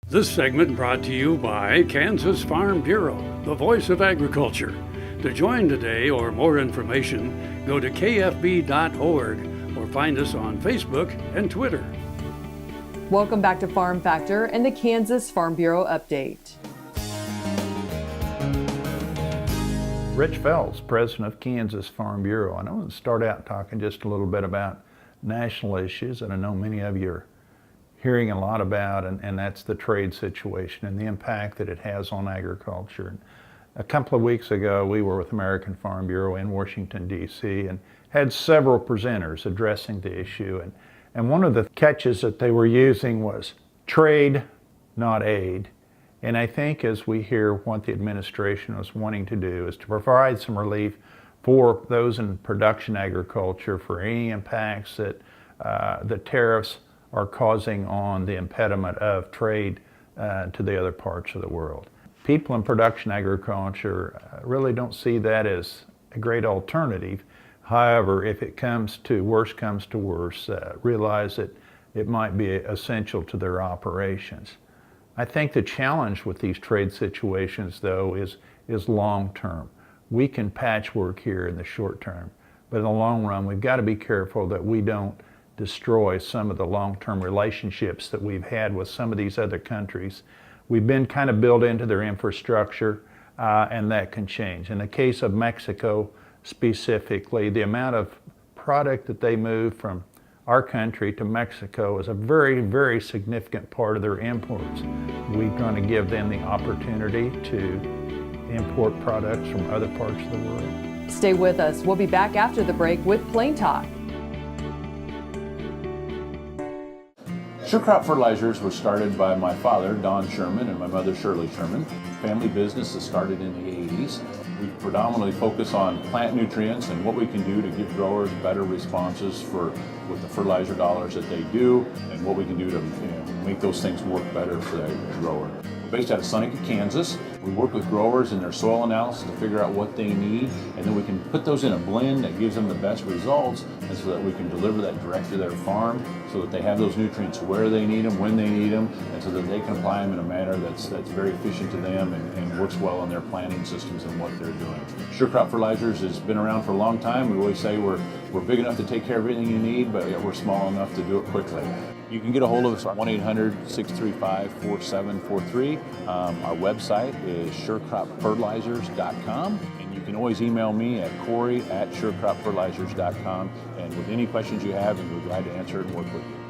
This segment brought to you by Kansas Farm Bureau, the voice of agriculture. To join today or more information, go to kfb.org or find us on Facebook and Twitter. Welcome back to Farm Factor and the Kansas Farm Bureau update. Rich Fells, president of Kansas Farm Bureau. And I want to start out talking just a little bit about national issues that I know many of you are hearing a lot about, and that's the trade situation and the impact that it has on agriculture. A couple of weeks ago, we were with American Farm Bureau in Washington, D.C., and had several presenters addressing the issue. And one of the catches that they were using was trade, not aid. And I think as we hear what the administration was wanting to do is to provide some relief for those in production agriculture for any impacts that the tariffs are causing on the impediment of trade to the other parts of the world. People in production agriculture really don't see that as a great alternative. However, if it comes to worse, realize that it might be essential to their operations. I think the challenge with these trade situations, though, is long term. We can patchwork here in the short term, but in the long run, we've got to be careful that we don't destroy some of the long-term relationships that we've had with some of these other countries. We've been kind of built into their infrastructure, and that can change. In the case of Mexico specifically, the amount of product that they move from our country to Mexico is a very, very significant part of their imports. We're going to give them the opportunity to import products from other parts of the world. Stay with us. We'll be back after the break with Plain Talk. Sure Crop Fertilizers was started by my father, Don Sherman, and my mother, Shirley Sherman. Family business that started in the 80s. We predominantly focus on plant nutrients and what we can do to give growers better responses with the fertilizer dollars that they do, and what we can do to make those things work better for the grower. We're based out of Seneca, Kansas. We work with growers in their soil analysis to figure out what they need, and then we can put those in a blend that gives them the best results, and so that we can deliver that direct to their farm so that they have those nutrients where they need them, when they need them, and so that they can apply them in a manner that's very efficient to them and works well on their planting systems and what they're doing. Sure Crop Fertilizers has been around for a long time. We always say we're big enough to take care of everything you need, but we're small enough to do it quickly. You can get a hold of us at 1-800-635-4743. Our website is surecropfertilizers.com, and you can always email me at Corey@surecropfertilizers.com, and with any questions you have, we'll be glad to answer and work with you.